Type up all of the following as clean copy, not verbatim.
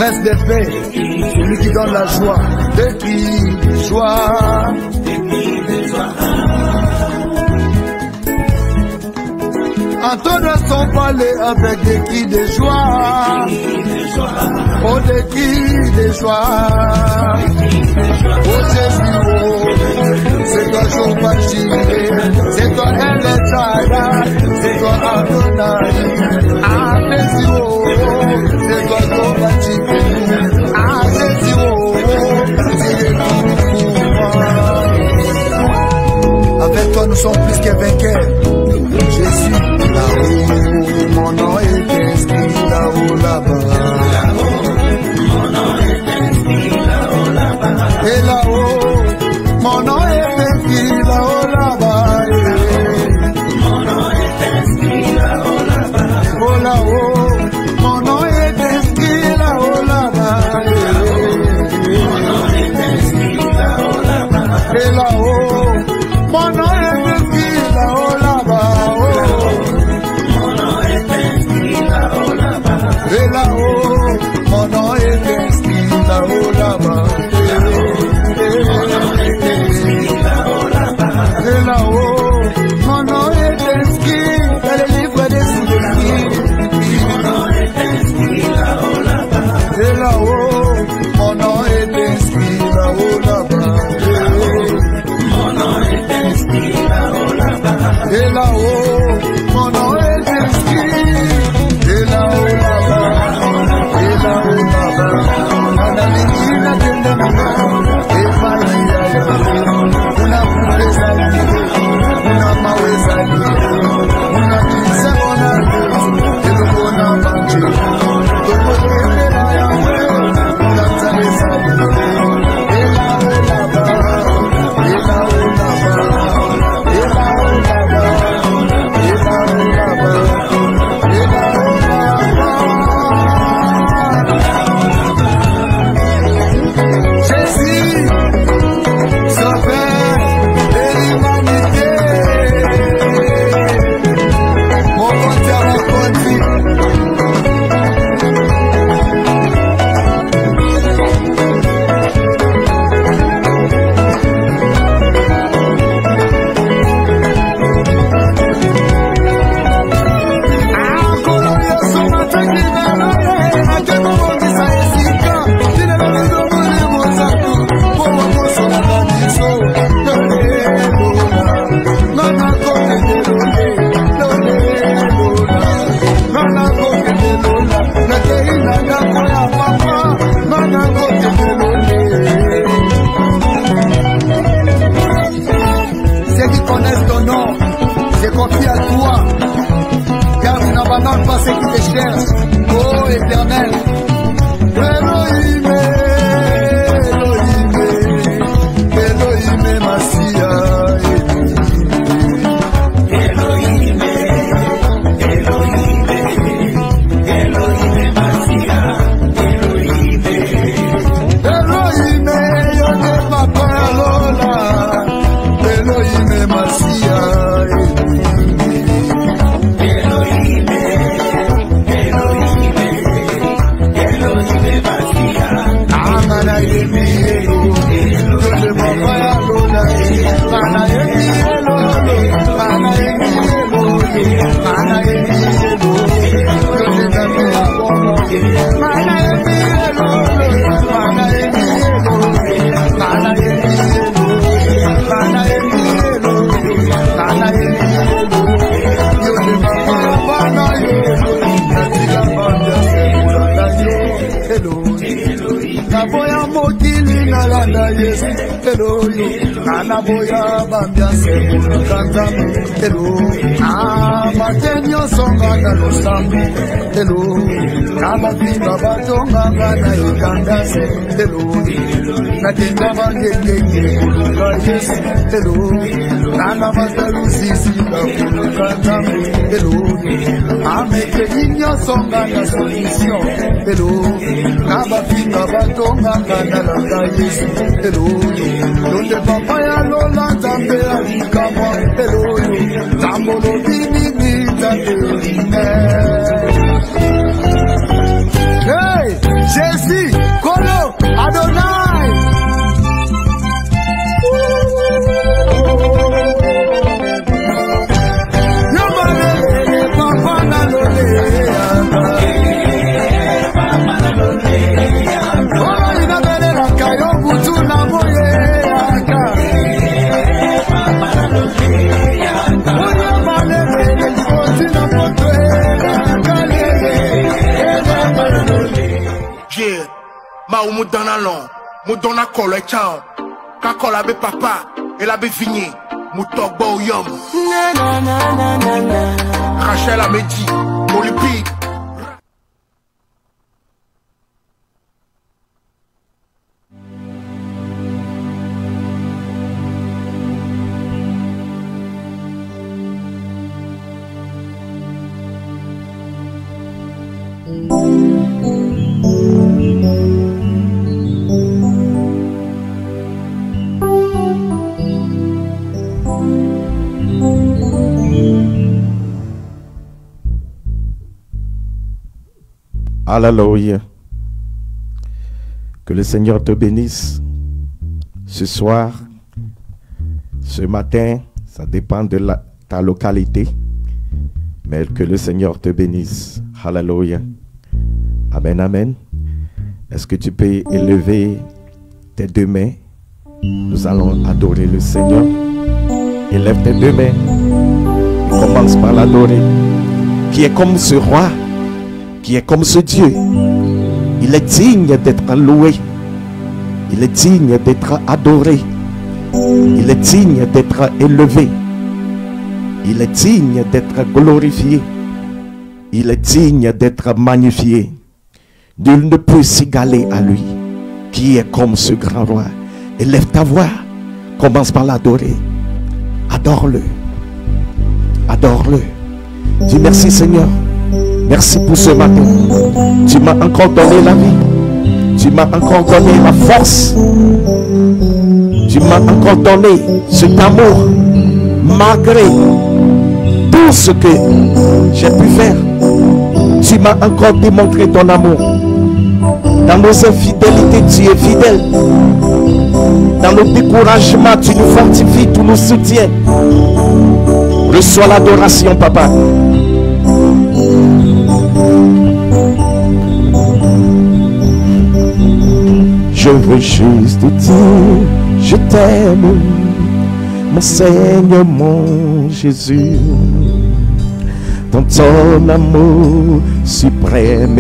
Prince de paix, celui qui donne la joie, des cris de joie. Entendre son palais avec des cris de joie. Oh, des cris de joie. Oh Jésus, oh, c'est toi Jehovah Jireh, c'est toi El Shaddai, c'est toi Adonai. Ah Jésus, oh, c'est toi Jehovah Jireh. Ah Jésus, oh, c'est toi. Avec toi nous sommes plus que vainqueurs. Jésus, là-haut, mon nom est inscrit là-haut, là-bas. Et là-haut, mon nom est inscrit là-haut, là-bas. Mon nom est inscrit là-haut, là-bas. Oh là-haut, mon nom est inscrit là-haut, là-bas. Mon nom est inscrit là-haut, là-bas. Et là-haut, mon nom est inscrit là-haut, là-bas. Mon nom est inscrit là-haut, là-bas. Et là-haut, mon nom est inscrit là-haut, là-bas. Et là-haut, mon nom est inscrit dans le livre des souvenirs. Mon nom est inscrit là-haut, là-bas. Et là-haut, mon nom est inscrit là-haut, là-bas. Mon nom est inscrit là-haut, là-bas. Et là-haut, mon nom est inscrit. Et là-haut, là-bas. Et là-haut, là-bas. N'abandonne pas ceux qui te cherchent, oh Éternel. Elohim, Elohim, Elohim, Massia. Elohim, Elohim, Elohim, Massia. Elohim, Elohim, Yone Papa Lola. Elohim, Massia. Naboya mokili na landa Yesu Elohim. Naboya bambia semu kanzami Elohim. Matenyo songa na losambi Elohim. Nabafika batonga na ikandase Elohim. Natenga bangenge kuluka Yesu Elohim. Nabatalusisi kuluka kanzami Elohim. Ameke inyo songa na solution Elohim. Nabafika batonga na landa Yesu Elohim. Donde papaya lola tambe alikama Elohim. Tambolo bini nita Elohim. Hey, Jésus. Ma ou moudana long, moudana kolo e chao. Kakola be papa, et la be vigné. Moutogbo yom. Rachel a Medi, Olympique. Alléluia. Que le Seigneur te bénisse ce soir, ce matin, ça dépend de ta localité, mais que le Seigneur te bénisse. Alléluia. Amen, amen. Est-ce que tu peux élever tes deux mains? Nous allons adorer le Seigneur. Élève tes deux mains et commence par l'adorer. Qui est comme ce roi, qui est comme ce Dieu. Il est digne d'être loué. Il est digne d'être adoré. Il est digne d'être élevé. Il est digne d'être glorifié. Il est digne d'être magnifié. Nul ne peut s'égaler à lui, qui est comme ce grand roi. Élève ta voix. Commence par l'adorer. Adore-le. Adore-le. Dis merci Seigneur. Merci pour ce matin. Tu m'as encore donné la vie. Tu m'as encore donné la force. Tu m'as encore donné cet amour. Malgré tout ce que j'ai pu faire, tu m'as encore démontré ton amour. Dans nos infidélités, tu es fidèle. Dans nos découragements, tu nous fortifies, tu nous soutiens. Reçois l'adoration, papa. Je veux juste te dire, je t'aime, mon Seigneur, mon Jésus. Dans ton amour suprême,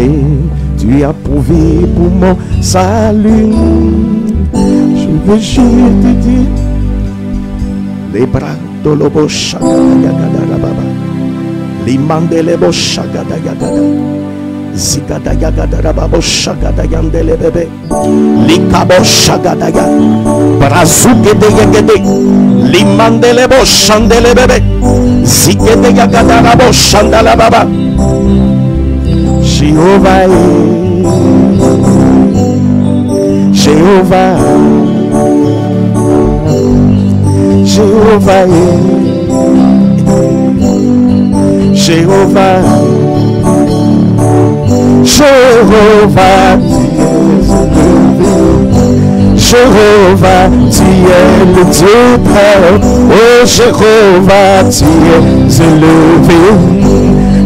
tu as prouvé pour mon salut. Je veux juste te dire, les bras de l'obo shagada baba, les mandelebo shagada yagada. Zigada yagada rababo shagada yandele bebe likabo shagada ya brazuke de yagede limandele bo shandele bebe zigede yagada rabo shandala baba. Jéhovah, Jéhovah, Jéhovah, Jéhovah, Jéhovah, Jéhovah, tu es le Dieu très haut. Oh Jéhovah, tu es élevé.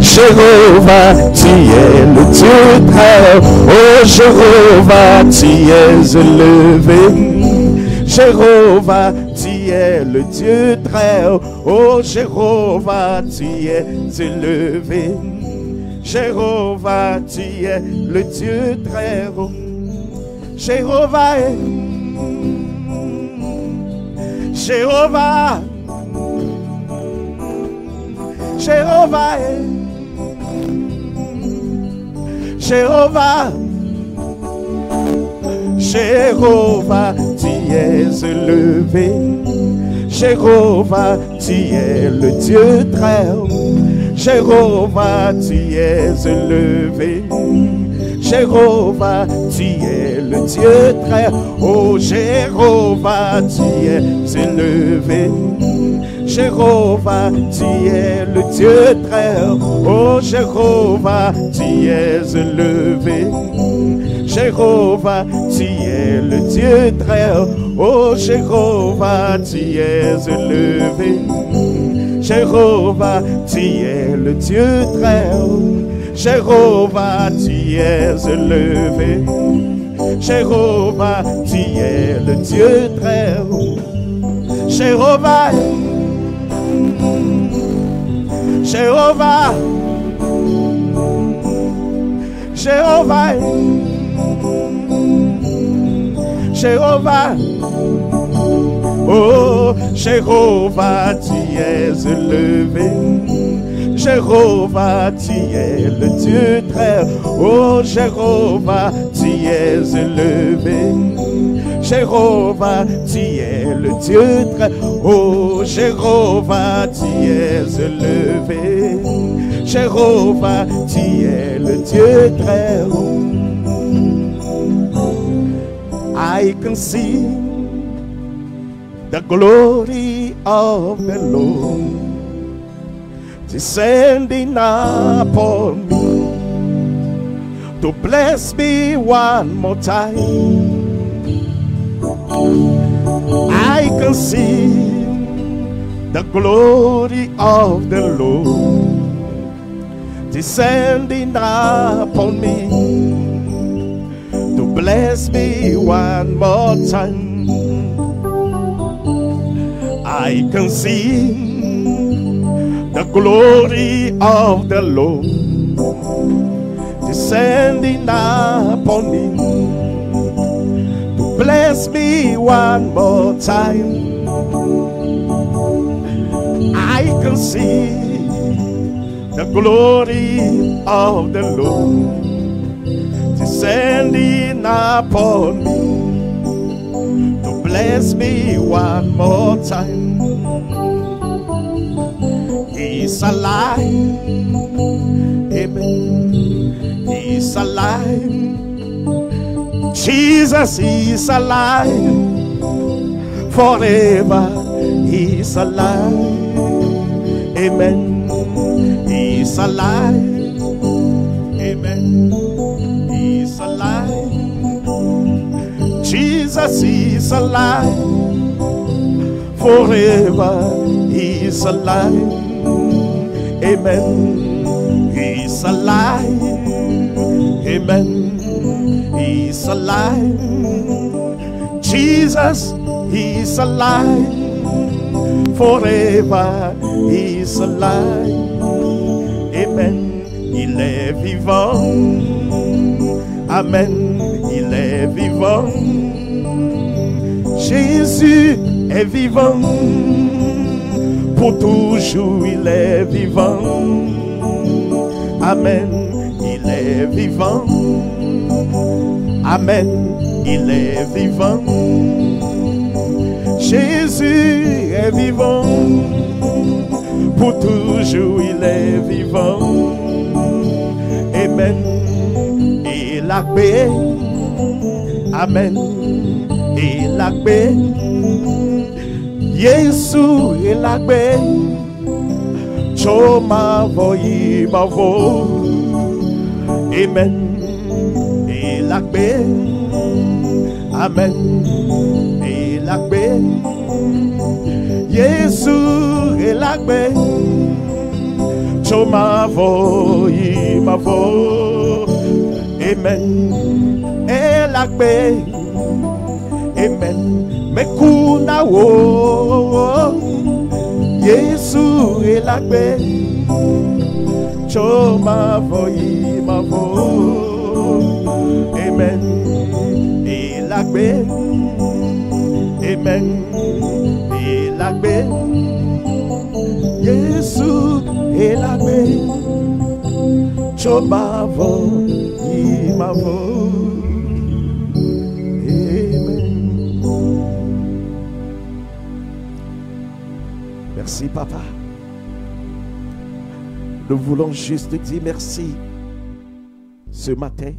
Jéhovah, tu es le Dieu très haut. Oh Jéhovah, tu es élevé. Jéhovah, tu es le Dieu très haut. Oh Jéhovah, tu es élevé. Jéhovah, tu es le Dieu très haut. Jéhovah, Jéhovah, Jéhovah, Jéhovah, Jéhovah, tu es élevé. Jéhovah, tu es le Dieu très haut. Jéhovah, tu es élevé. Jéhovah, tu es le Dieu très haut. Oh Jéhovah, tu es élevé. Jéhovah, tu es le Dieu très haut. Oh Jéhovah, tu es élevé. Jéhovah, tu es le Dieu très haut. Oh Jéhovah, tu es élevé. Jéhovah, tu es le Dieu très haut. Jéhovah, tu es élevé. Jéhovah, tu es le Dieu très haut. Jéhovah, Jéhovah, Jéhovah, Jéhovah. Oh, Jéhovah, tu es élevé. Jéhovah, tu es le Dieu très haut. Oh, Jéhovah, tu es élevé. Jéhovah, tu es le Dieu très haut. Oh, Jéhovah, tu es élevé. Jéhovah, tu es le Dieu très haut. I can see the glory of the Lord descending upon me to bless me one more time. I can see the glory of the Lord descending upon me to bless me one more time. I can see the glory of the Lord descending upon me to bless me one more time. I can see the glory of the Lord descending upon me to bless me one more time. He's alive, amen. He's alive. Jesus is alive. Forever he's alive, amen. He's alive, amen. He's alive. Jesus is alive. Forever he's alive, amen. He's alive, amen. He's alive. Jesus, he's alive. Forever he's alive, amen. Il est vivant, amen. Il est vivant. Jésus est vivant. Pour toujours il est vivant, amen. Il est vivant, amen. Il est vivant. Jésus est vivant. Pour toujours il est vivant, amen. Et la paix, amen. Et la paix, Jésus est la paix. Choma voyi mavo, amen. Et la paix, amen. Et la paix, Jésus est la paix. Choma voyi mavo, amen. Et la paix, amen. Mekuna wo, Yesu est la paix. Choma voyi mavo, amen. Et la paix, amen. Et la paix, Yesu est la paix. Choma voyi mavo. Merci, Papa. Nous voulons juste te dire merci. Ce matin,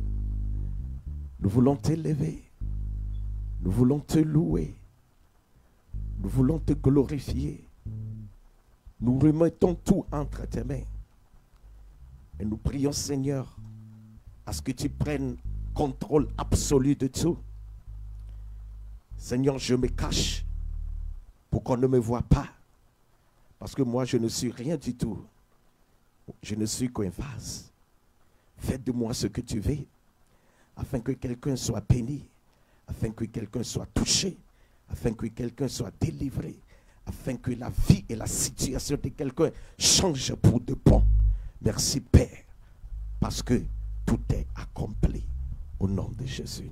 nous voulons t'élever. Nous voulons te louer. Nous voulons te glorifier. Nous remettons tout entre tes mains. Et nous prions, Seigneur, à ce que tu prennes contrôle absolu de tout. Seigneur, je me cache pour qu'on ne me voie pas. Parce que moi, je ne suis rien du tout. Je ne suis qu'un vase. Fais de moi ce que tu veux, afin que quelqu'un soit béni, afin que quelqu'un soit touché, afin que quelqu'un soit délivré, afin que la vie et la situation de quelqu'un changent pour de bon. Merci, Père, parce que tout est accompli au nom de Jésus.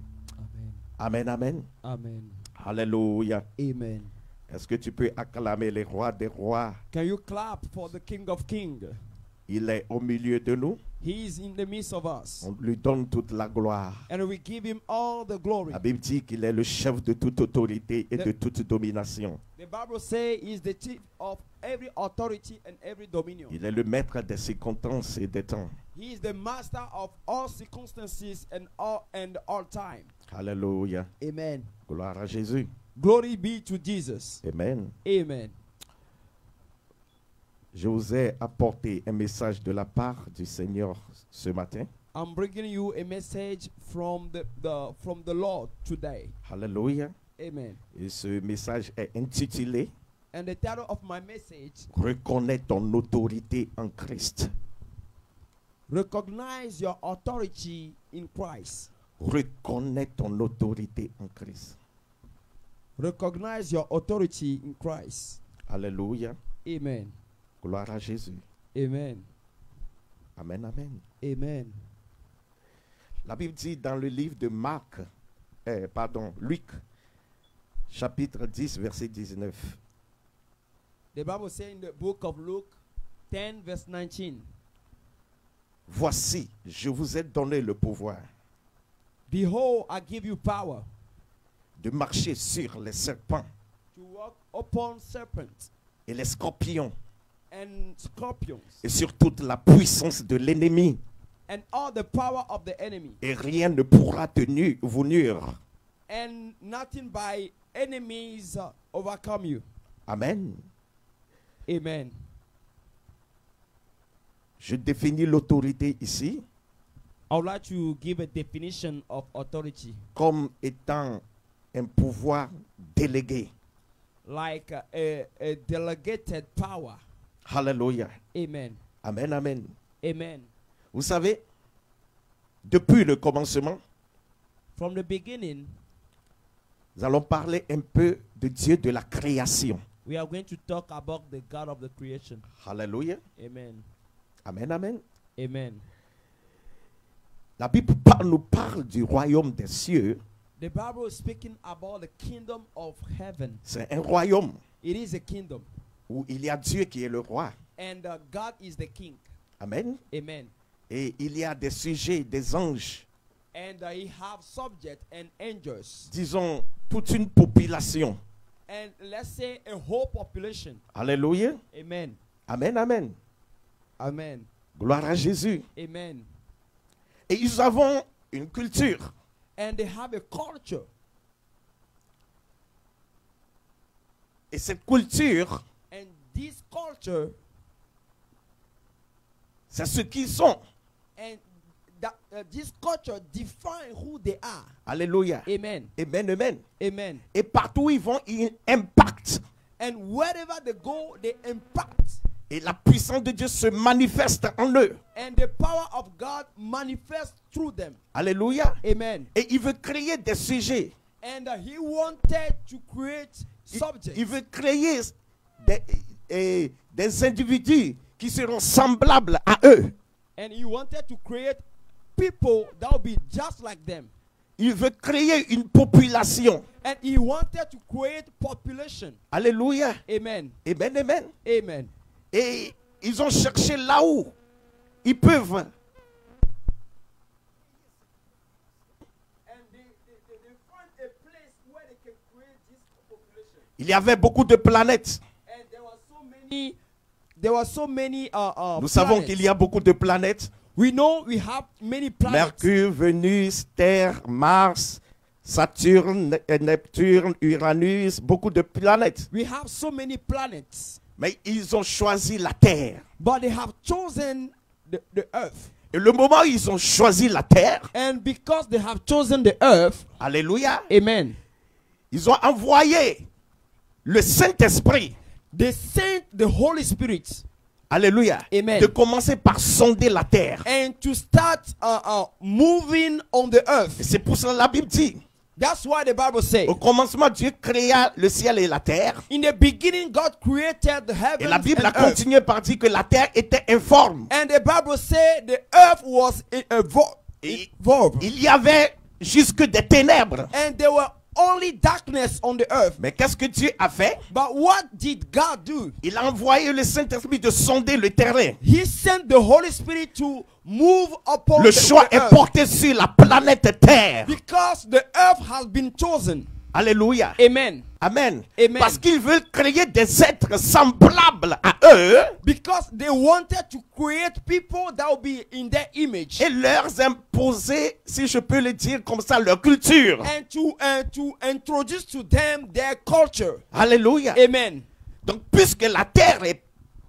Amen, amen. Amen. Alléluia. Amen. Est-ce que tu peux acclamer les rois des rois? Can you clap for the King of Kings? Il est au milieu de nous. He is in the midst of us. On lui donne toute la gloire. And we give him all the glory. La Bible dit qu'il est le chef de toute autorité et de toute domination. The Bible says he is the chief of every authority and every dominion. Il est le maître des circonstances et des temps. He is the master of all circumstances and all time. Alléluia. Amen. Gloire à Jésus. Glory be to Jesus. Amen. Amen. Je vous ai apporté un message de la part du Seigneur ce matin. I'm bringing you a message from the Lord today. Alléluia. Amen. Et ce message est intitulé And the title of my message: Reconnais ton autorité en Christ. Recognize your authority in Christ. Reconnais ton autorité en Christ. Recognize your authority in Christ. Alléluia. Amen. Gloire à Jésus. Amen. Amen, amen. Amen. La Bible dit dans le livre de Luc, chapitre 10, verset 19. The Bible says in the book of Luke 10, verse 19. Voici, je vous ai donné le pouvoir Behold, I give you power de marcher sur les serpents to walk upon serpents et les scorpions and scorpions et sur toute la puissance de l'ennemi. and all the power of the enemy. Et rien ne pourra vous nuire. And nothing by enemies overcome you. Amen. Amen. Je définis l'autorité ici I would like to give a definition of authority, comme étant un pouvoir délégué. like a delegated power. Alléluia. Amen. Amen, amen. Amen. Vous savez, depuis le commencement, From the beginning, nous allons parler un peu de Dieu de la création. we are going to talk about the God of the creation. Alléluia. Amen. Amen, amen. Amen. La Bible nous parle du royaume des cieux. The Bible is speaking about the kingdom of heaven. C'est un royaume It is a kingdom, où il y a Dieu qui est le roi. and God is the king. Amen. Amen. Et il y a des sujets, des anges, And he have subject and angels, disons toute une population. and let's say a whole population. Alléluia. Amen. Amen, amen. Amen. Gloire à Jésus. Amen. Et ils avons une culture. And they have a culture, Et cette culture, and this culture, c'est ce qu'ils sont. and this culture define who they are. Alléluia. Amen. Amen, amen. Amen. Et partout où ils vont, ils impactent. And wherever they go, they impact. Et la puissance de Dieu se manifeste en eux. And the power of God manifests through them. Alléluia. Amen. Et il veut créer des sujets. And he wanted to create subjects. Il veut créer des individus qui seront semblables à eux. And he wanted to create people that will be just like them. Il veut créer une population. And he wanted to create population. Alléluia. Amen. Amen, amen. Amen. Et ils ont cherché là où ils peuvent. And they find a place where they can create this population. Il y avait beaucoup de planètes. And there were so many Nous savons planets. qu'il y a beaucoup de planètes. We know we have many planets. Mercure, Vénus, Terre, Mars, Saturne, Neptune, Uranus, beaucoup de planètes. We have so many planets. Mais ils ont choisi la Terre. But they have chosen the earth. Et le moment où ils ont choisi la Terre, And because they have chosen the earth, alléluia, amen, ils ont envoyé le Saint-Esprit, they sent the Holy Spirit, alléluia, Amen, de commencer par sonder la Terre. and to start moving on the Et earth. c'est pour cela que la Bible dit, That's why the Bible says, au commencement, Dieu créa le ciel et la terre. in the beginning God created the Et heavens la Bible a and earth. continué par dire que la terre était informe. And the Bible says the earth was Et void. il y avait jusque des ténèbres. and there were only darkness on the earth. Mais qu'est-ce que Dieu a fait? But what did God do? Il a envoyé le Saint-Esprit de sonder le terrain. He sent the Holy Spirit to move upon Le the choix est earth, porté sur la planète Terre. because the earth has been chosen. Alléluia. Amen. Amen. Amen. Parce qu'ils veulent créer des êtres semblables à eux Because they wanted to create people that will be in their image, et leur imposer, si je peux le dire comme ça, leur culture. and to introduce to them their culture. Alléluia. Amen. Donc, puisque la terre est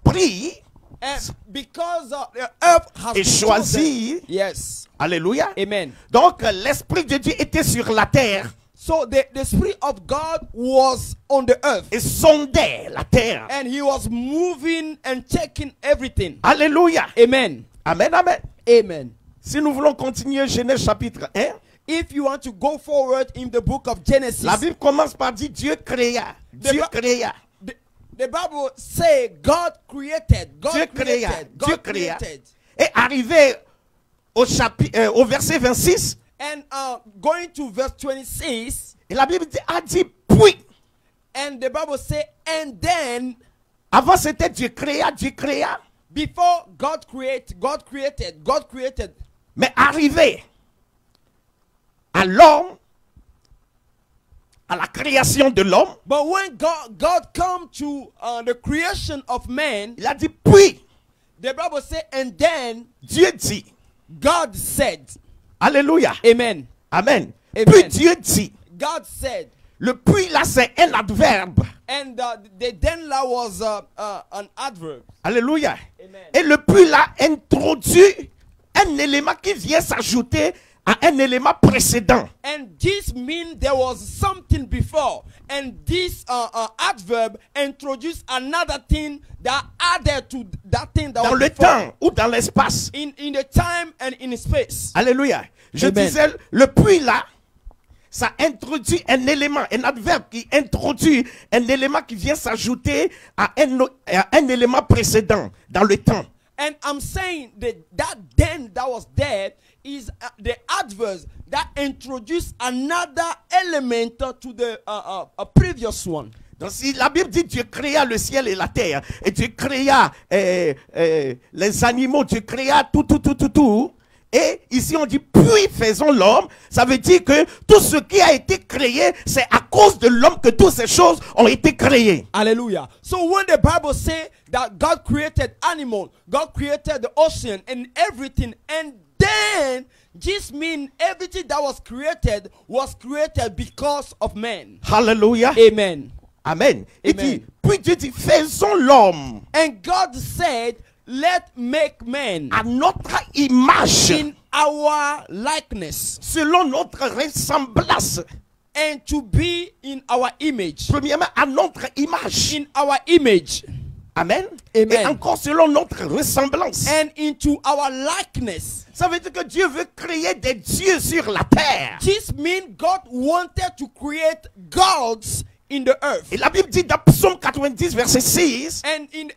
prise And because the earth has et been choisie, chosen, yes. alléluia. Amen. Donc, l'Esprit de Dieu était sur la terre So the Spirit of God was on the earth, et sondait la terre. and He was moving and checking everything. Alléluia. Amen. Amen, amen. Amen. Si nous voulons continuer Genèse chapitre 1, If you want to go forward in the book of Genesis, la Bible commence par dire Dieu créa. Dieu créa. the Bible say God created. God Dieu created. créa. God Dieu créa. created. Et arrivé au verset 26, And going to verse 26, et la Bible a dit puis. and the Bible say, and then Avant c'était Dieu créa, Dieu créa. before God created. Mais arrivé à l'homme, à la création de l'homme, But when God come to the creation of man, il a dit puis. the Bible say, and then Dieu dit. God said, Alléluia. Amen. Amen. Amen. Puis Dieu dit. God said, Le puis là c'est un adverbe. and the then là was an adverb. Alléluia. Amen. Et le puis là introduit un élément qui vient s'ajouter à un élément précédent. And this means there was something before, and this adverb introduced another thing that added to that thing that Dans was le before. temps ou dans l'espace. In the time and in space. Alléluia. Je Amen. disais, le puis là, ça introduit un élément, un adverbe qui introduit un élément qui vient s'ajouter à un élément précédent dans le temps. And I'm saying that then that was there is the adverb that introduced another element to the previous one. Donc si la Bible dit Dieu créa le ciel et la terre, et Dieu créa les animaux, Dieu créa tout. Et ici on dit puis faisons l'homme, ça veut dire que tout ce qui a été créé, c'est à cause de l'homme que toutes ces choses ont été créées. Hallelujah. So when the Bible says that God created animals, God created the ocean and everything, and then this means everything that was created because of man. Hallelujah. Amen. Amen. Il Amen. dit, puis Dieu dit faisons l'homme And God said, let make man à notre image, in our likeness, selon notre ressemblance. and to be in our image. Premièrement, à notre image. In our image. Amen. Amen. Et encore selon notre ressemblance. And into our likeness. Ça veut dire que Dieu veut créer des dieux sur la terre. This means God wanted to create gods in the earth. Et la Bible dit dans Psaume 90, verset 6, And in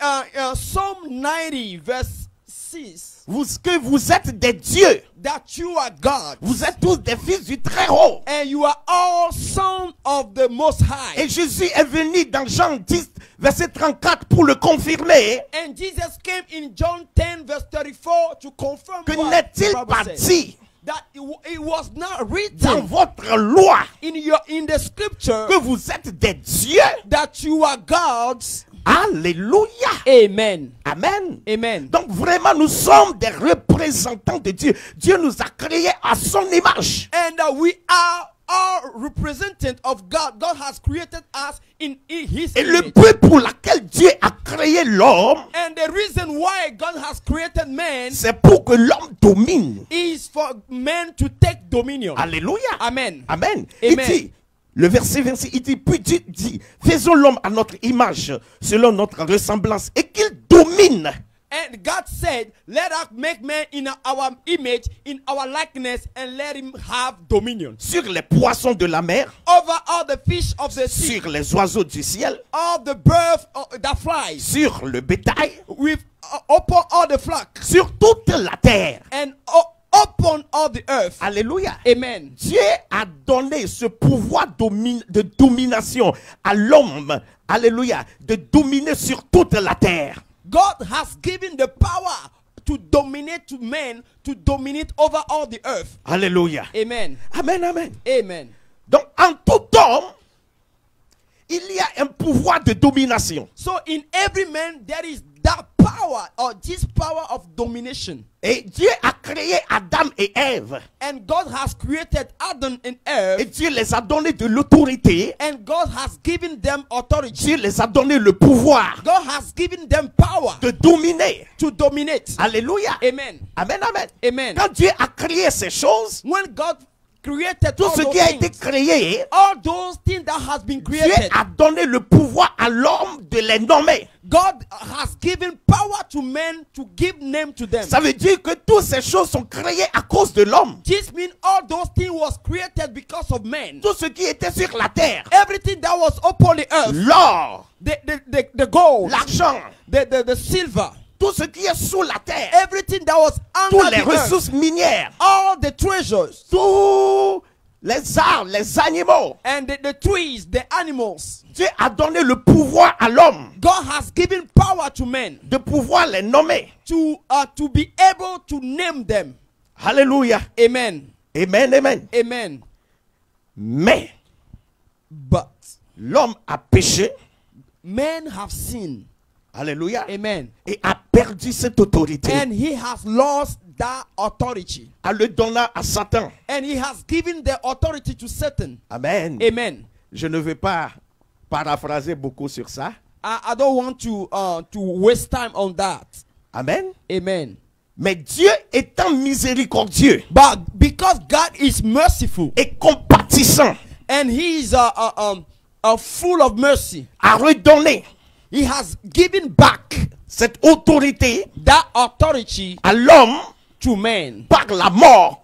Psalm 90, verse 6, que vous êtes des dieux. that you are God. Vous êtes tous des fils du Très-Haut. And you are all sons of the Most High. Et Jésus est venu dans Jean 10, verset 34 pour le confirmer. And Jesus came in John 10, verse 34 to confirm Que what n'est-il the Bible pas says. dit That it was not dans written votre loi in the scripture que vous êtes des dieux? that you are gods. Alléluia. Amen. Amen. Amen. Donc vraiment, nous sommes des représentants de Dieu. Dieu nous a créés à son image. And we are all representatives of God. God has created us in His Et le image. but pour lequel Dieu a créé l'homme, And the reason why God has created man c'est pour que l'homme domine. is for man to take dominion. Alléluia. Amen. Amen. Amen. Il dit, le verset 26, il dit, puis Dieu dit, faisons l'homme à notre image, selon notre ressemblance, et qu'il domine. And God said, let us make man in our image, in our likeness, and let him have dominion. Sur les poissons de la mer, Over all the fish of the sea, sur les oiseaux du ciel, all the birds that fly, sur le bétail, with upon all the flock, sur toute la terre. and upon all the earth. Alléluia. Amen. Dieu a donné ce pouvoir de domination à l'homme. Alléluia. De dominer sur toute la terre. God has given the power to dominate to men, to dominate over all the earth. Alléluia. Amen. Amen, amen. Amen. Donc, en tout homme, il y a un pouvoir de domination. So in every man there is that power, or this power of domination. Et Dieu a créé Adam et Ève. And God has created Adam and Et Eve, Dieu les a donné de l'autorité. and God has given them authority. Dieu les a donné le pouvoir God has given them power de dominer. to dominate. Alléluia. Amen. Amen, amen. Amen. Quand Dieu a créé ces choses, When God created tout all ce those qui a été things, créé, all those things that has been Dieu created, a donné le pouvoir à l'homme de les nommer. God has given power to men to give name to them. Ça veut dire que toutes ces choses sont créées à cause de l'homme. This means all those things was created because of men. Tout ce qui était sur la terre, Everything that was upon the earth, l'or, the gold, l'argent, the silver, tout ce qui est sous la terre, everything that was toutes under les the earth, ressources minières, all the treasures, tous les arbres, les animaux. and the trees, the animals. Dieu a donné le pouvoir à l'homme God has given power to men de pouvoir les nommer. to be able to name them. Alléluia. Amen. Amen, amen. Amen. Mais But l'homme a péché. men have sinned. Alléluia. Amen. Et a perdu cette autorité And he has lost that authority. en le donnant à Satan. And he has given the authority to Satan. Amen. Amen. Je ne vais pas paraphraser beaucoup sur ça. I don't want to waste time on that. Amen. Amen. Mais Dieu étant miséricordieux But because God is merciful et compatissant, and he is full of mercy, a redonné he has given back cette autorité that authority à l'homme to man par la mort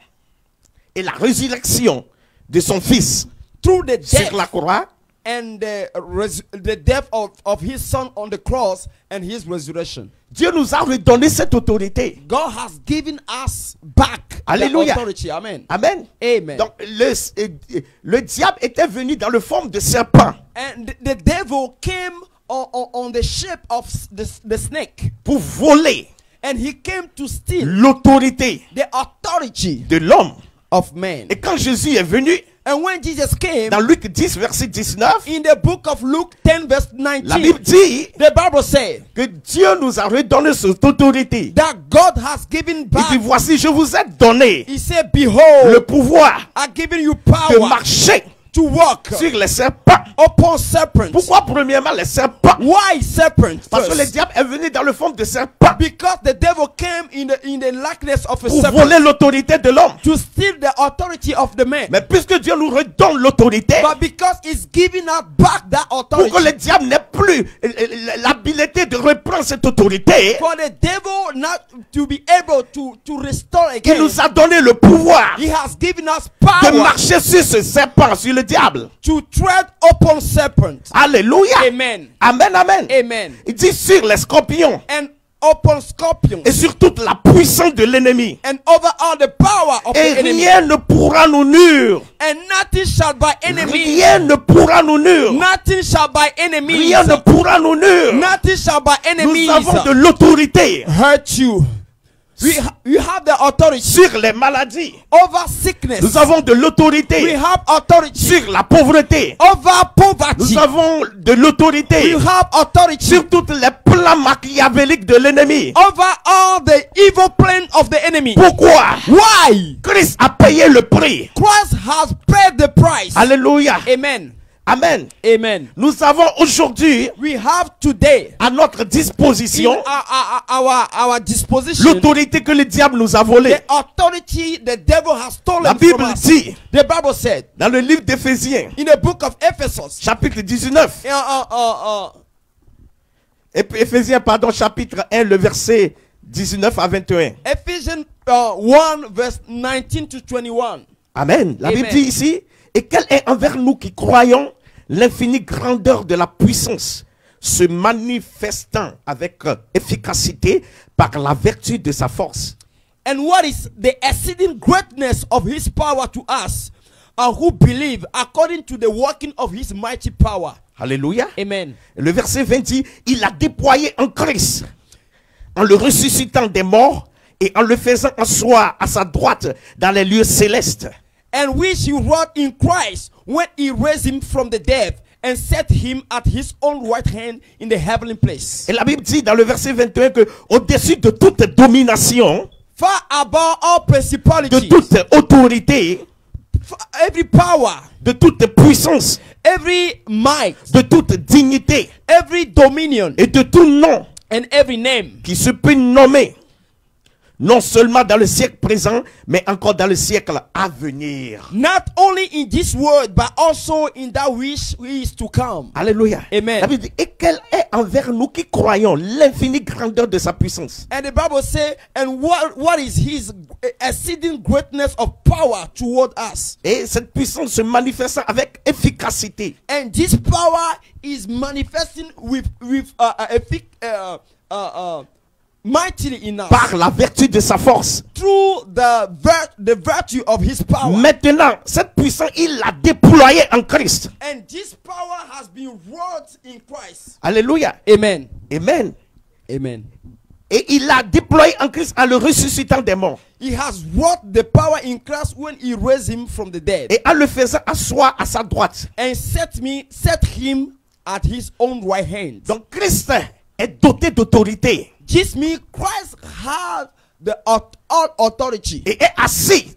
et la résurrection de son fils through the sur death la croix. and the death of his son on the cross and his resurrection. Dieu nous a redonné cette autorité. God has given us back Alléluia. the authority. Amen. Amen. Amen. Donc le diable était venu dans le forme de serpent And the devil came on the shape of the snake, pour voler and he came to steal l'autorité the authority de l'homme. of man. Et quand Jésus est venu, And when Jesus came, dans Luc 10, verset 19, in the book of Luke 10 verse la 19, Bible dit the Bible says que Dieu nous a redonné cette autorité. that God has given Il dit, back. voici, je vous ai donné He said, le behold, pouvoir I've given you de power marcher to walk sur les serpents. upon serpents. Pourquoi premièrement les serpents? Why serpents? Parce que le First, diable est venu dans le forme de serpent because the devil came in the likeness of a pour serpent voler l'autorité de l'homme. to steal the authority of the man. Mais puisque Dieu nous redonne l'autorité, But because he's giving us back that pour que le authority, diable n'ait plus l'habilité de reprendre cette autorité, for the devil not to be able to restore il again, nous a donné le pouvoir he has given us de power marcher sur ce serpent, sur le diable. to tread upon serpents. Alléluia. Amen. Amen, amen. Amen. Il dit sur les scorpions And upon scorpions et sur toute la puissance de l'ennemi. and over all the power of Et the enemy. rien ne pourra nous nuire. And nothing shall by enemies. Rien ne pourra nous nuire. Nothing shall by enemies. Rien ne pourra nous nuire. Nothing shall by enemies Nous avons de l'autorité hurt you. You have the authority sur les maladies. over sickness. Nous avons de We l'autorité have authority sur la pauvreté. over poverty. Nous avons de l'autorité We have authority sur toutes les plans machiavéliques de l'ennemi. over all the evil plan of the enemy. Pourquoi? Why? Christ a payé le prix. Christ has paid the price. Alléluia. Amen. Amen. Amen. Nous avons aujourd'hui We have today à notre in disposition our disposition l'autorité que le diable nous a volée. the authority the devil has stolen La from Bible us. dit The Bible said dans le livre d'Éphésiens, in the book of Ephesus, chapitre 19, chapitre 1, le verset 19 à 21. Ephesians 1 verse 19 to 21. Amen. La Bible Amen. dit ici, et quelle est envers nous qui croyons l'infinie grandeur de la puissance, se manifestant avec efficacité par la vertu de sa force. And what is the exceeding greatness of his power to us who believe according to the working of his mighty power. Alléluia. Amen. Le verset 20 dit, il a déployé en Christ, en le ressuscitant des morts et en le faisant asseoir à sa droite dans les lieux célestes. And which he wrought in Christ when he raised him from the dead and set him at his own right hand in the heavenly place. Et la Bible dit dans le verset 21 que au-dessus de toute domination, Far above all de principalities, toute autorité, every power, de toute puissance, every might, de toute dignité every dominion, et de tout nom and every name, qui se peut nommer, non seulement dans le siècle présent, mais encore dans le siècle à venir. not only in this world, but also in that which is to come. Alléluia. Amen. La Bible dit, et quelle est envers nous qui croyons l'infinie grandeur de sa puissance. And the Bible says, and what is his exceeding greatness of power toward us? Et cette puissance se manifeste avec efficacité. And this power is manifesting with mightily in us Par la vertu de sa force. through the virtue of his power. Maintenant, cette puissance, il l'a déployée en Christ. And this power has been wrought in Christ. Alléluia. Amen. Amen. Amen. Et il l'a déployé en Christ en le ressuscitant des morts. He has wrought the power in Christ when he raised him from the dead Et en le faisant asseoir à sa droite. and set him at his own right hand. Donc Christ est doté d'autorité. This means Christ has the all authority, Et est assis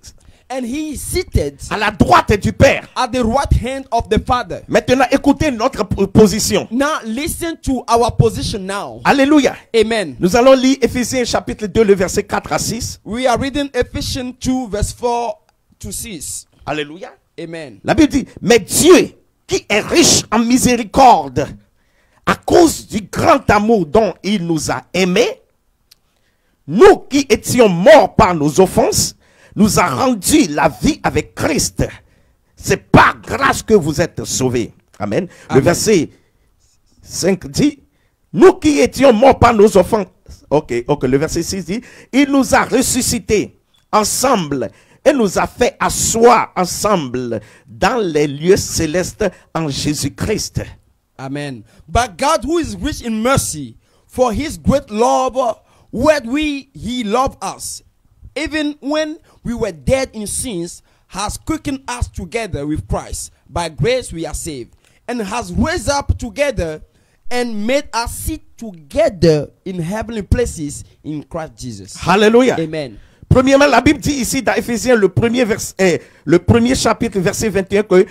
and he is seated à la droite du Père. at the right hand of the Father. Maintenant, écoutez notre position. Now listen to our position now. Alléluia. Amen. Nous allons lire Éphésiens chapitre 2, le verset 4 à 6. We are reading Ephesians 2 verse 4 to 6. Alléluia. Amen. La Bible dit, mais Dieu qui est riche en miséricorde, à cause du grand amour dont il nous a aimés, nous qui étions morts par nos offenses, nous a rendu la vie avec Christ. C'est par grâce que vous êtes sauvés. Amen. Le Amen. verset 5 dit, nous qui étions morts par nos offenses, ok, le verset 6 dit, il nous a ressuscités ensemble et nous a fait asseoir ensemble dans les lieux célestes en Jésus-Christ. Amen. But God, who is rich in mercy, for his great love, he loved us, even when we were dead in sins, has quickened us together with Christ. By grace we are saved, and has raised up together and made us sit together in heavenly places in Christ Jesus. Hallelujah. Amen. Premièrement, la Bible dit ici dans Éphésiens, le premier chapitre, verset 21, que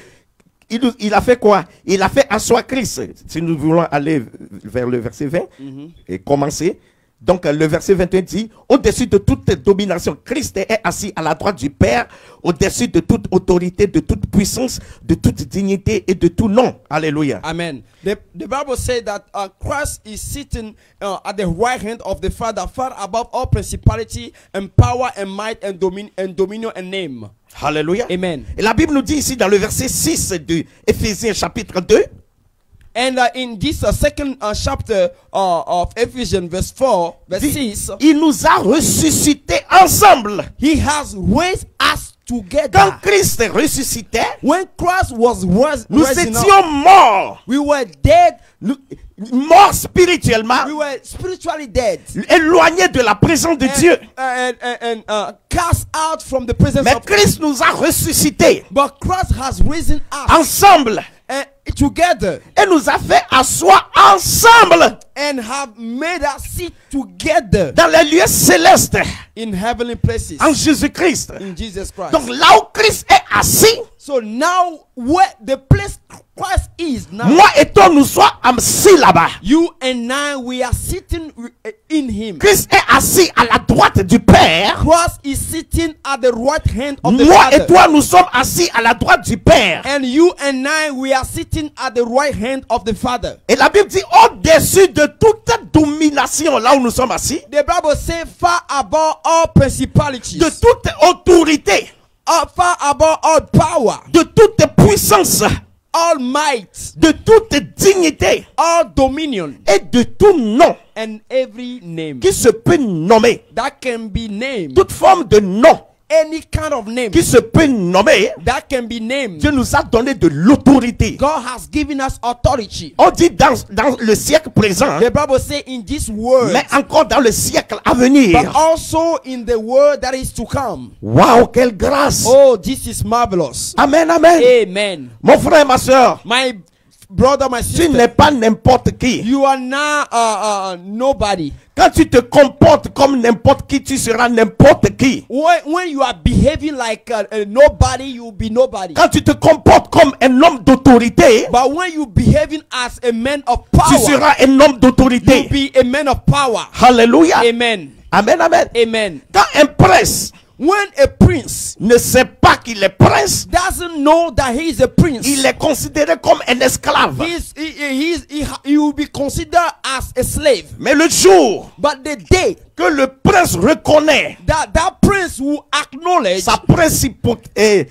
il a fait quoi? Il a fait asseoir Christ. Si nous voulons aller vers le verset 20 et commencer. Donc le verset 21 dit, au-dessus de toute domination, Christ est assis à la droite du Père, au-dessus de toute autorité, de toute puissance, de toute dignité et de tout nom. Alléluia. Amen. The Bible says that Christ is sitting at the right hand of the Father, far above all principality and power and might and dominion and name. Alléluia. Amen. Et la Bible nous dit ici dans le verset 6 de Éphésiens chapitre 2, And in this second chapter of Ephesians, verse 4, verse dit, 6, il nous a ressuscités ensemble. he has raised us Quand together. Christ ressuscitait, When Christ was nous rising up, étions morts. we were dead. Morts spirituellement, We were spiritually dead. éloignés de la présence de Dieu. And cast out from the presence Mais of Christ nous a ressuscités But Christ has risen us ensemble together et nous a fait asseoir ensemble and have made us sit together dans les lieux célestes in heavenly places en Jésus-Christ. in Jesus Christ. Donc là où Christ est assis, So now where the place Christ is now, moi et toi nous sommes assis là-bas. you and I, we are sitting in him. Christ est assis à la droite du Père. Christ is sitting at the right hand of the Moi et Father. toi nous sommes assis à la droite du Père. And you and I, we are sitting at the right hand of the Father. Et la Bible dit au-dessus de toute domination, là où nous sommes assis, The Bible says far above all principalities, de toute autorité, far above all power, de toute puissance, all might, de toute dignité all dominion, et de tout nom. and every name qui se peut nommer, that can be named, toute forme de nom any kind of name qui se peut nommer, that can be named. Dieu nous a donné de l'autorité. God has given us authority. On dit dans le siècle présent, The Bible says in this world, mais encore dans le siècle à venir. but also in the world that is to come. Waouh, quelle grâce. Oh, this is marvelous. Amen, amen. Amen. Mon frère et ma soeur, My brother, my tu sister, n'es pas n'importe qui. you are not nobody. Quand tu te comportes comme n'importe qui, tu seras n'importe qui. When you are behaving like nobody, you will be nobody. Quand tu te comportes comme un homme d'autorité, But when you behaving as a man of tu power, seras un homme you d'autorité. be a man of power. Alléluia. Amen. Amen, amen. Amen. Quand un prince When a prince ne sait pas qu'il est prince, doesn't know that he is a prince, il est considéré comme un esclave. he will be considered as a slave. Mais le jour But the day que le prince reconnaît that prince will acknowledge, sa principauté,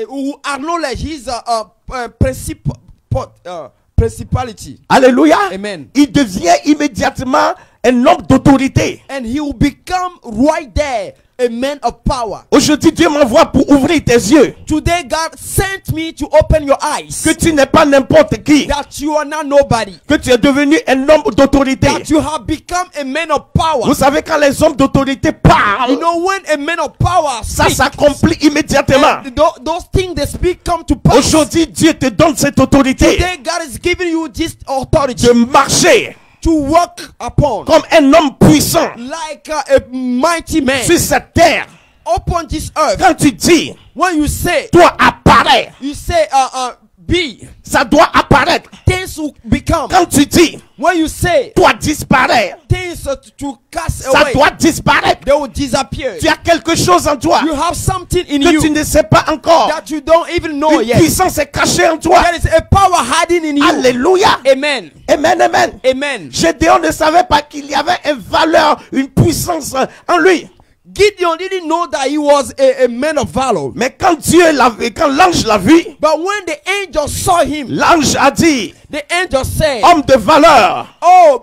will acknowledge his principality, alléluia, Amen, il devient immédiatement un homme d'autorité. and he will become right there a man of power. Aujourd'hui, Dieu m'envoie pour ouvrir tes yeux. Today God sent me to open your eyes, Que tu n'es pas n'importe qui. that you are not nobody, Que tu es devenu un homme d'autorité. that you have become a man of power. Vous savez, quand les hommes d'autorité You parlent, know, when a man of power ça speaks, s'accomplit immédiatement. and those things they speak come to pass. Aujourd'hui, Dieu te donne cette autorité Today God is giving you this authority de marcher to walk upon comme un homme puissant like a mighty man sur cette terre. upon this earth. Quand tu dis, When you say, toi apparaît, you say be, ça doit apparaître. things will become. Quand tu dis, When you say toi disparaît, things to cast ça away, doit disparaître. they will disappear. Tu as quelque chose en toi You have something in que tu you ne sais pas encore. that you don't even know Une yet. puissance est cachée en toi. There is a power hiding in you. Alléluia. Amen. Amen, amen. Amen. Gédéon ne savait pas qu'il y avait une valeur, une puissance en lui. Gideon didn't know that he was a man of valor. Mais quand Dieu l'a vu, quand l'ange l'a vu, But when the angel saw him, l'ange a dit, the angel said, homme de valeur. oh,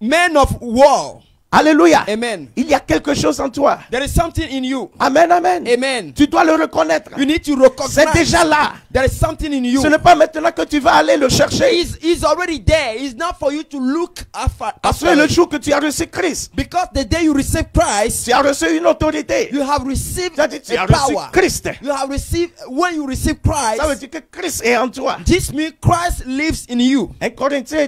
man of war. Alléluia. Amen. Il y a quelque chose en toi. There is something in you. Amen, amen. Amen. Tu dois le reconnaître. You need to C'est recognize déjà là. there is something in you. Ce n'est pas maintenant que tu vas aller le chercher. He's already there. It's not for you to look Parce que after le it. jour que tu as reçu Christ, Because the day you receive Christ, tu as reçu une autorité. you have received C'est-à-dire tu a as reçu power. Christ. You have received, when you receive Ça veut Christ, dire que Christ est en toi. this means Christ lives in you. 1 Corinthiens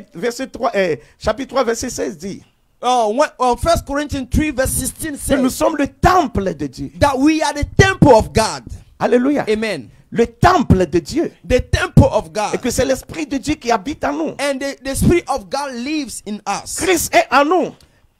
chapitre 3 verset 16 dit 1 Corinthians 3 verse 16 que nous says sommes le temple de Dieu. that we are the temple of God. Alléluia. Amen. Le temple de Dieu. The temple of Et God. que c'est l'Esprit de Dieu qui habite en nous. And the Spirit of God lives in us. Christ est en nous.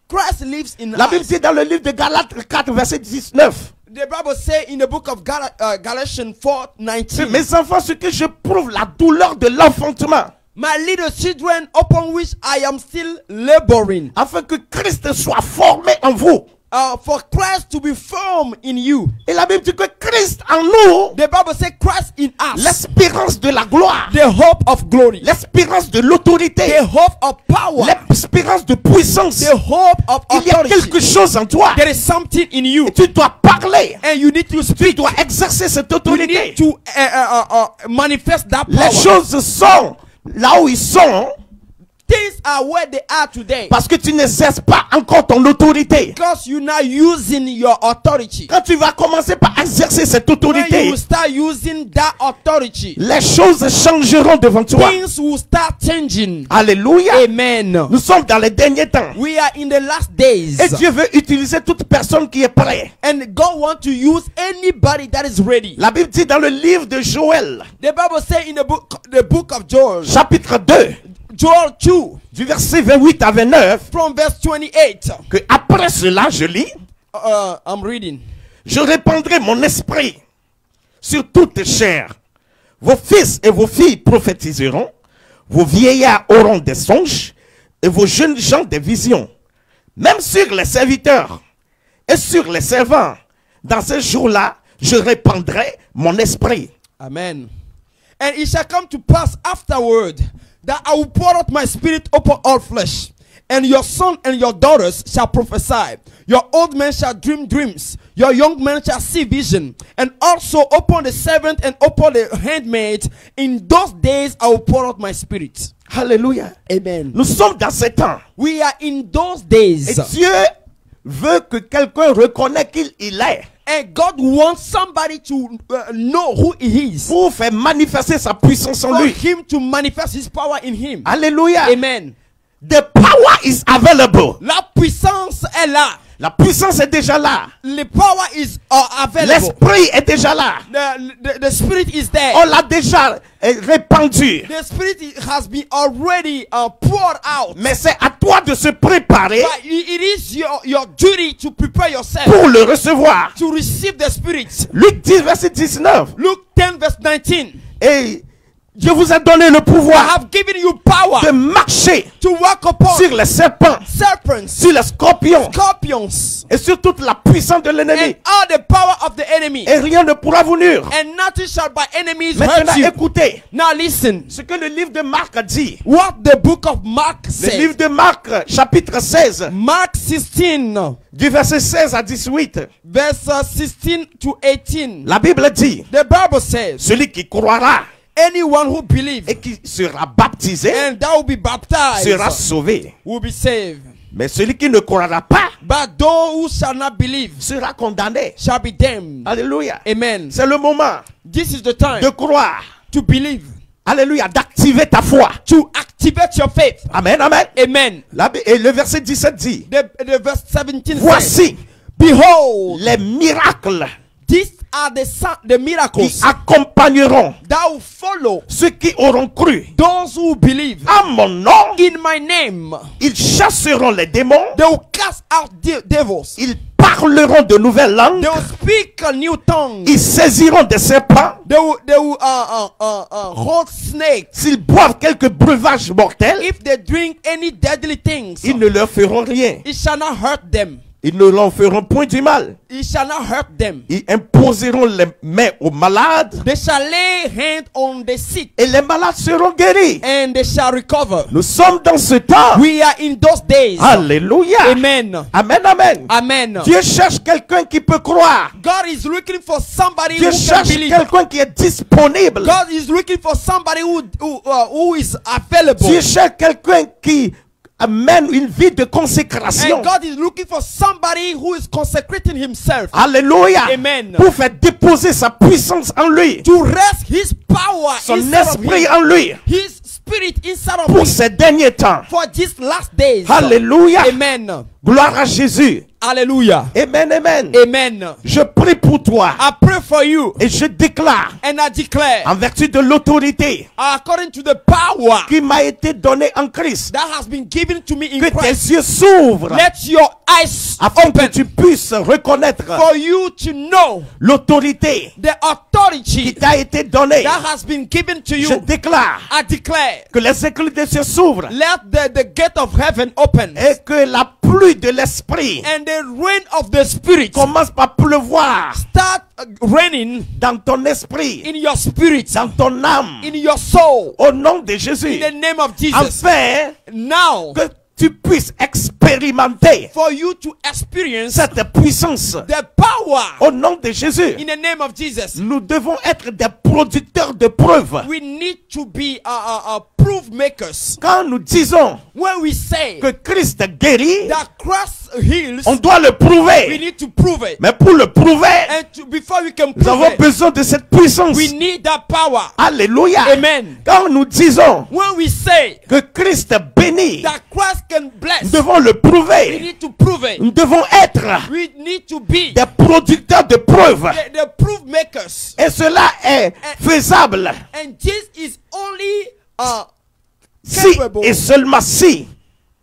Christ lives in La Bible us. dit dans le livre de Galates 4 verset 19. The Bible says in the book of Galatians 4:19, Mes enfants, ce que je prouve la douleur de l'enfantement, my little children upon which I am still laboring, afin que Christ soit formé en vous. for Christ to be formed in you. Et la Bible dit que Christ en nous, The Bible says Christ in us, l'espérance de la gloire, the hope of glory, l'espérance de l'autorité, the hope of power, l'espérance de puissance. the hope of Il y a quelque authority. chose en toi. There is something in you, Et tu dois parler. and you need to Tu speak. dois exercer cette You autorité. need to manifest that Les power. choses sont là où ils sont Things are where they are today parce que tu n'exerces pas encore ton autorité. because you're not using your authority. Quand tu vas commencer par exercer cette When autorité, you start using that authority, les choses changeront devant toi. things will start changing. Alléluia. Amen. Nous sommes dans les derniers temps. We are in the last days, Et Dieu veut utiliser toute personne qui est prête. and God wants to use anybody that is ready. La Bible dit dans le livre de Joël, The Bible says in the book of Joel, chapitre 2, Joel 2, du verset 28 à 29, from verse 28. que après cela, je lis, I'm reading. je répandrai mon esprit sur toute chair. Vos fils et vos filles prophétiseront, vos vieillards auront des songes, et vos jeunes gens des visions. Même sur les serviteurs et sur les servants, dans ces jours-là, je répandrai mon esprit. Amen. And it shall come to pass afterward that I will pour out my spirit upon all flesh. And your son and your daughters shall prophesy. Your old men shall dream dreams. Your young men shall see vision. And also upon the servant and upon the handmaid, in those days I will pour out my spirit. Alléluia. Amen. Nous sommes dans ces temps. We are in those Et days. Dieu veut que quelqu'un reconnaisse qu'il est. And God wants somebody to know who he is. Pour faire manifester sa puissance en For lui. him to manifest his power in him. Alléluia. Amen. The power is available. La puissance est là. La puissance est déjà là. The power is available. L'esprit est déjà là. The spirit is there. On l'a déjà répandu. The spirit has been already poured out. Mais c'est à toi de se préparer But it is your duty to prepare yourself pour le recevoir. to receive the spirit. Luc 10, verset 19. Luke 10 verse 19. Et je vous ai donné le I pouvoir have given you power de marcher to walk upon sur les serpents, serpents, sur les scorpions scorpions, et sur toute la puissance de l'ennemi. and all the power of the enemy. Et rien ne pourra vous nuire. And nothing shall by enemies Maintenant, hurt you. écoutez Now listen. ce que le livre de Marc a dit. What the book of Mark Le says. livre de Marc, chapitre 16, Mark 16, du verset 16 à 18. verse 16 to 18. La Bible dit, The Bible says, celui qui croira anyone who believes et qui sera baptisé and that will be baptized sera sauvé. will be saved. Mais celui qui ne croira pas But those who shall not believe sera condamné. shall be damned. Alléluia. Amen. C'est le moment This is the time de croire. to believe, Alléluia. D'activer ta foi. to activate your faith. Amen, amen. Amen. Et le verset 17 dit, The verse 17 says, voici behold, les miracles these are the qui miracles accompagneront that will follow ceux qui auront cru. those who believe. À mon nom, In my name, ils chasseront les démons. they will cast out devils. Ils parleront de nouvelles langues. They will speak a new tongue. Ils saisiront des serpents. They will hold snakes. S'ils boivent quelques breuvages mortels, If they drink any deadly things, ils ne leur feront rien. it shall not hurt them. Ils ne leur feront point du mal. It shall not hurt them. Ils imposeront les mains aux malades They shall lay hand on the sick et les malades seront guéris. and they shall recover. Nous sommes dans ce temps. We are in those days. Alléluia. Amen. Amen, amen. Amen. Dieu cherche quelqu'un qui peut croire. God is looking for somebody Dieu who can cherche believe. quelqu'un qui est disponible. God is looking for somebody who is available. Dieu cherche quelqu'un qui amène une vie de consécration. And God is looking for somebody who is consecrating himself Alléluia. Amen. Pour faire déposer sa puissance en lui. to rest his power Son inside of esprit him, en lui. his spirit inside of Pour him ces derniers temps. for these last days. Alléluia. Amen. Gloire à Jésus. Hallelujah. Amen, amen. Amen. Je prie pour toi. I pray for you Et je déclare, and I declare, en vertu de l'autorité according to the power qui m'a été donnée en Christ, that has been given to me in que tes Christ, yeux s'ouvrent let your eyes afin que open tu puisses reconnaître for you to know l'autorité the qui authority t'a été donnée. that has been given to Je you. déclare I declare, que les écluses des cieux s'ouvrent let the gate of heaven open et que la pluie de l'esprit and the rain of the spirit commence par pleuvoir start raining dans ton esprit, in your spirit, dans ton âme, in your soul, au nom de Jésus, in the name of Jesus. afin Now, que tu puisses expérimenter for you to experience cette puissance. the power Au nom de Jésus, in the name of Jesus, nous devons être des producteurs de preuves. we need to be proof makers. Quand nous disons When we say que Christ guérit, that Christ heals, on doit le we prouver. need to prove it. Mais pour le prouver, And before we can nous prove avons it, besoin de cette puissance. we need that power. Alléluia. Amen. Quand nous disons When we say que Christ bénit, that Christ can bless, nous devons le we prouver. need to prove it. Nous devons être We need to be des producteurs de preuves. the proof makers. Et cela est faisable And this is only si capable, et seulement si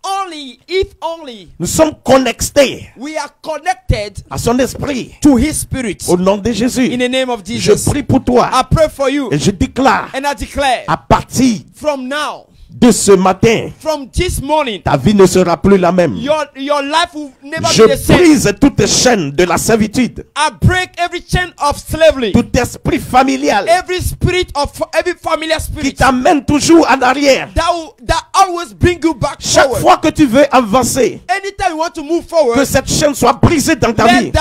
only if only nous sommes connectés we are connected à son esprit. to his spirit. Au nom de Jésus, In the name of je Jesus, prie pour toi I pray for you et je déclare and I declare à partir from now De ce matin, from this morning, ta vie ne sera plus la même. your life will never Je be the same. brise toutes les chaînes de la servitude, I break every chain of slavery, tout esprit familial every spirit of every familiar qui spirit t'amène toujours en arrière. that always bring you back Chaque forward. fois que tu veux avancer, Anytime you want to move que forward, cette chaîne soit brisée dans ta let vie,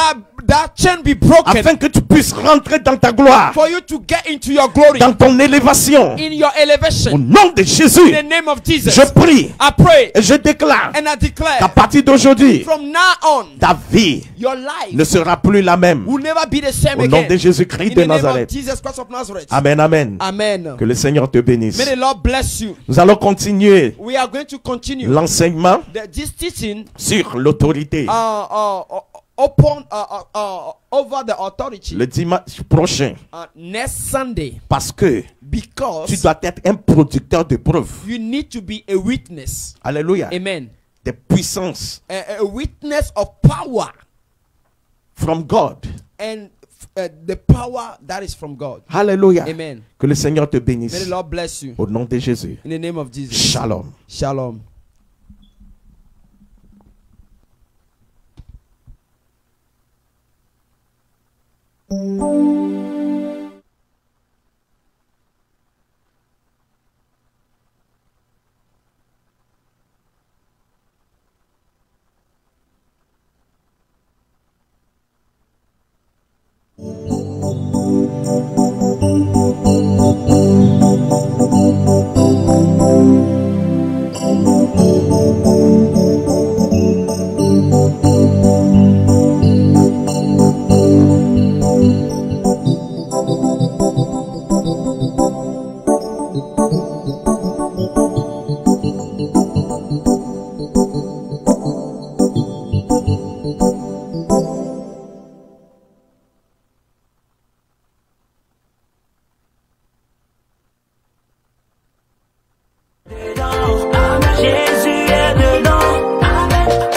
that chain be broken afin que tu puisses rentrer dans ta gloire, for you to get into your glory, dans ton élévation. in your Au elevation. nom de Jésus, In the name of Jesus, je prie I pray et je déclare and I declare qu'à partir d'aujourd'hui, from now on, ta vie your life ne sera plus la même. will never be the same Au nom again. de Jésus-Christ In de the name of Nazareth. Jesus Christ of Nazareth. Amen, amen. Amen. Que le Seigneur te bénisse. May the Lord bless you. Nous allons continuer We are going to continue l'enseignement this teaching sur l'autorité. upon over the authority Le dimanche prochain. next Sunday, Parce que because tu dois être un producteur de preuves. you need to be a witness. Alléluia. Amen. Des puissances A witness of power from God. and the power that is from God. Alléluia. Amen. Que le Seigneur te May the bénisse. Lord bless you. Au nom de Jésus. In the name of Jesus. Shalom. Shalom. Jésus est dedans,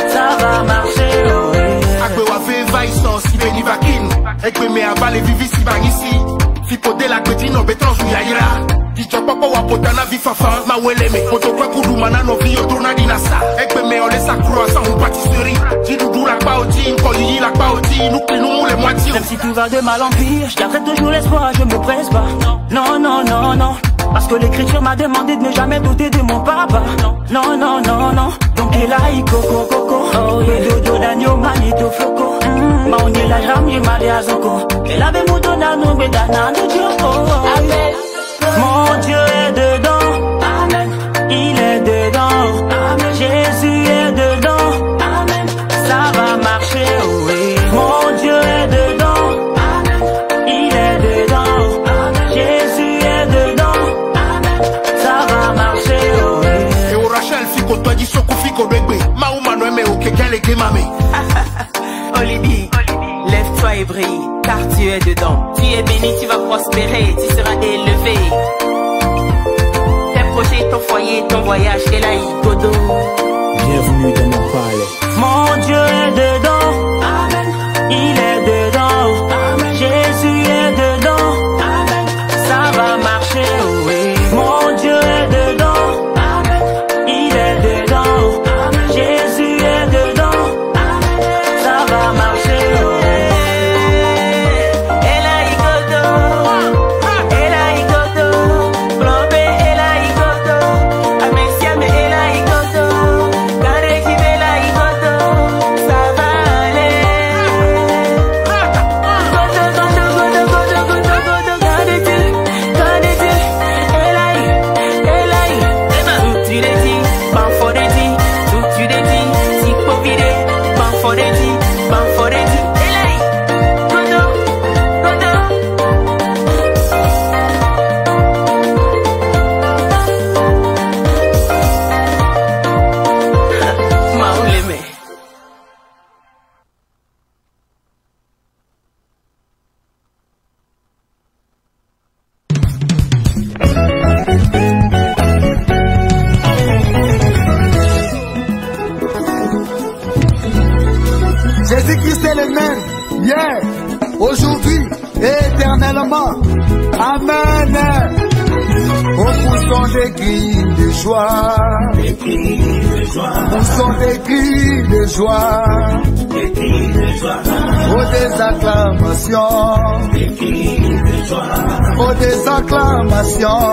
ça va marcher, oh yeah. Agbe wa fe vaisans si beni vakin. Ekbe me avale vivi si bangisi. Si pode la kweti no betran su yaira. Di chopopo wa potana vi fafa ma wele me. Poto kwa kudu mana no vi otona dinasa. Ekbe me ole sa croissant ou pâtisserie. Di doudou la pa oti, nkoli la pa oti. Nou kli nou le moitié. Même si tout va de mal en pire, je garderai toujours l'espoir, je me presse pas. Non, non, non, non. Parce que l'écriture m'a demandé de ne jamais douter de mon papa. Non, non, non, non. Donc il a y coco, coco. Oh, yeah. Dodo d'agneau, manito, floco. Ma on est la jam, j'ai mal à zoko. Elle avait mon donano, mais d'ana, de Dieu. Amen. Mon Dieu est dedans. Amen. Il est dedans. Amen. Jésus est dedans. Amen. Ça va marcher, oh oui. Mon Dieu est dedans. Amen. Il est dedans. Amen. Jésus est dedans. Amen. Ça va marcher, oh oui. Et au Rachel fiko toi di soko fiko degbe. Ma ou mano eme o kekele ke mame. Olivier, lève-toi et brille, car tu es dedans. Tu es béni, tu vas prospérer, tu seras élevé. Tes projets, ton foyer, ton voyage, et là, Godo. Bienvenue dans mon palais. Mon Dieu est dedans. Amen. Il est dedans. Amen. Jésus est dedans. Amen. Ça va marcher, oh oui. Mon Dieu est dedans. Amen. Il est dedans. Amen. Jésus est dedans. Amen. Ça va marcher, oh oui. Et là, Godo. Plombe, et là, Godo. Amesiame, et là, Godo. Carré, qui met là, Godo. Ça va sont des cris de joie. Où sont des cris de joie. Oh, des acclamations. Oh, des acclamations.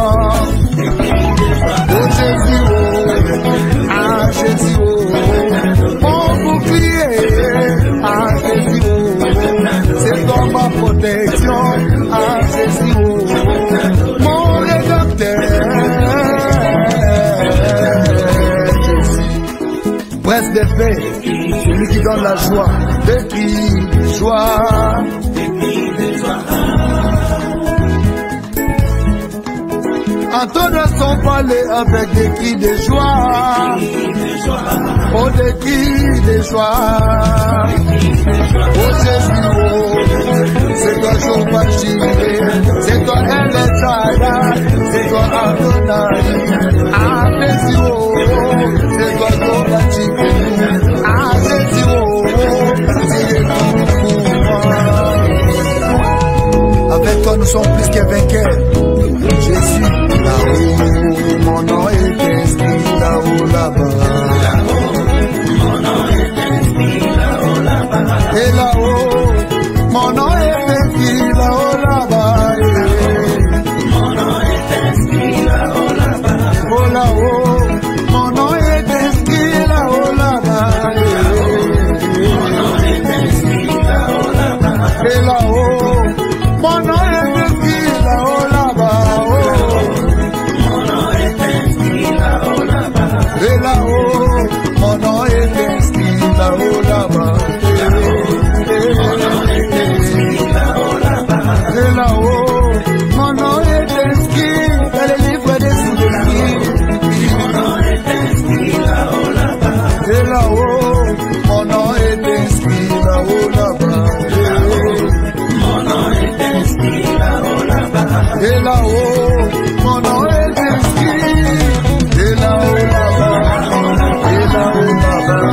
Oh, Jésus, oh. Ah, Jésus, oh. Mon bouclier. Ah, Jésus, oh. C'est toi ma protection. Ah, Jésus, oh. Mon rédempteur. Prince de paix, celui qui donne la joie, des cris de joie. Entendre son palais avec des cris de joie. Oh, des cris de joie. Oh, Jésus, oh, c'est toi Jéhovah Jireh, c'est toi El Shaddai, c'est toi Adonai. Ah, Jésus, oh, c'est toi Jéhovah Jireh. Ah, Jésus, oh, tu es tout pour moi. Avec toi, nous sommes plus que vainqueurs. Jésus, là-haut, mon nom est inscrit là-haut, là-bas. Mon nom est inscrit là-haut, là-bas. Et là-haut, mon nom est inscrit là-haut, là-bas. Mon nom est inscrit là-haut, là-bas. Oh là-haut, mon nom est inscrit là-haut, là-bas. Mon nom est inscrit là-haut, là-bas. Et là-haut, mon nom est inscrit là-haut, là-bas. Mon nom est inscrit là-haut, là-bas. Et là-haut, mon nom est inscrit là-haut, là-bas. Et là-haut, mon nom est inscrit dans le livre des souvenirs. Mon nom est inscrit là-haut, là-bas. Et là-haut, mon nom est inscrit là-haut, là-bas. Mon nom est inscrit là-haut, là-bas. Et là-haut, mon nom est inscrit. Et là-haut, là-bas. Et là-haut, là-bas.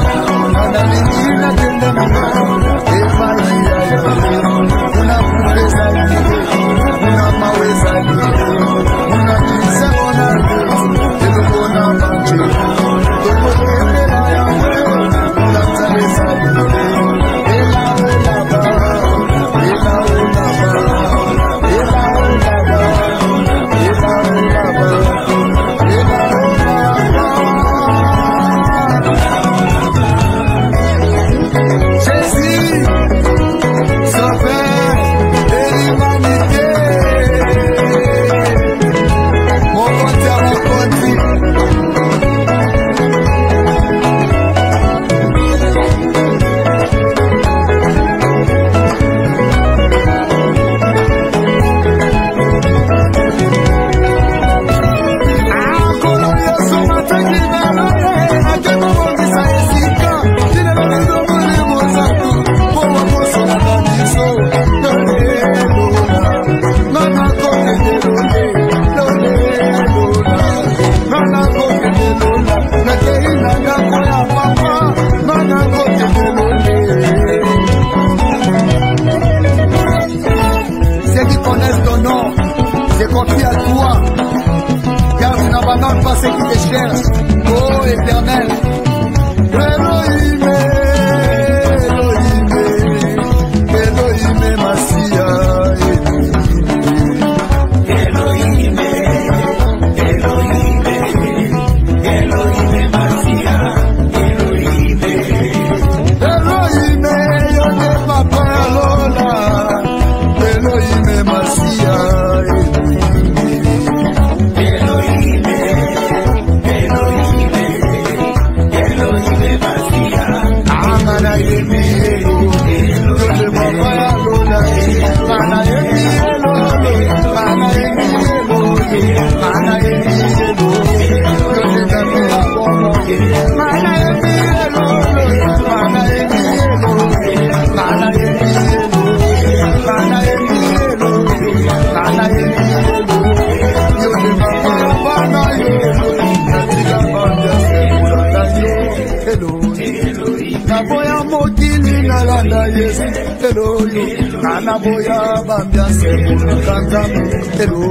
Anaboya bambia semu kantamu Hello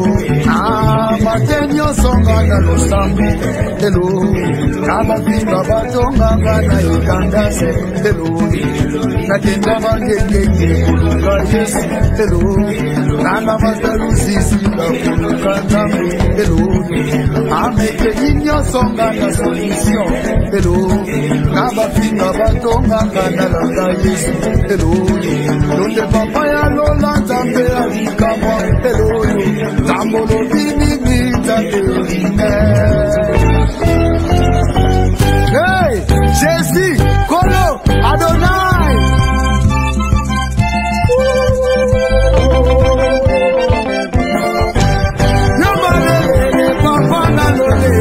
Matenyo songa na losambu Hello Kama finga batonga Gana ikandase Hello Nakenda mangenge Kuluka yesu Hello Nana mataru sisi Kuluka kantamu Hello Ameke inyo songa na solution Hello Kama finga batonga Gana langa yesu Hello Donde papaya lola tambe alikama Hello Tambolo bini tambe Hey Jesse Kolo Adonai Yobale papa na lole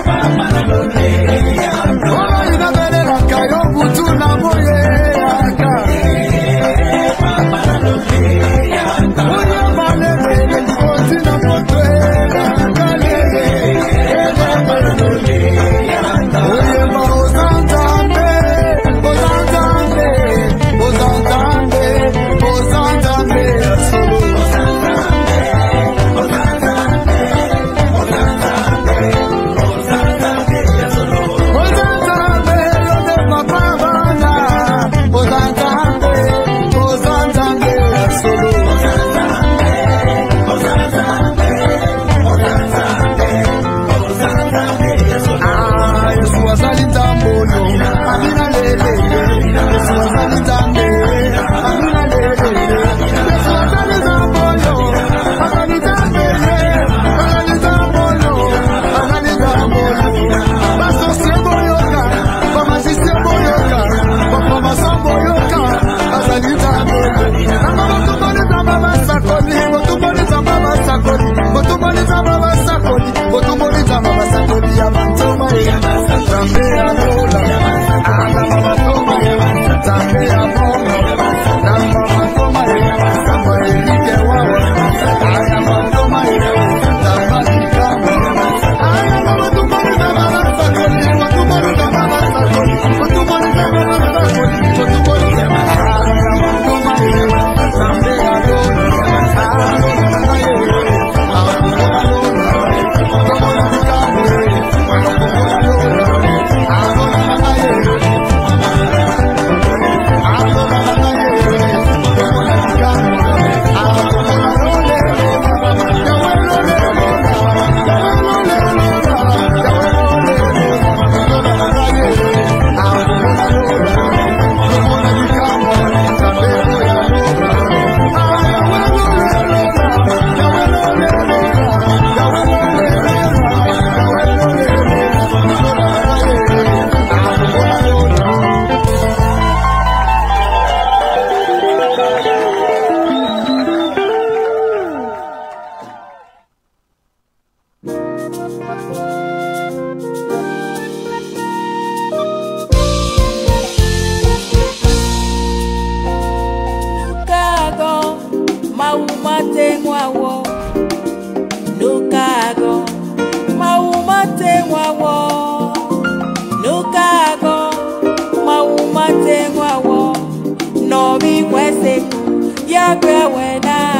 papa na lole Oh ina bele la kayo butu na moye No be kwese, ya kwa wena.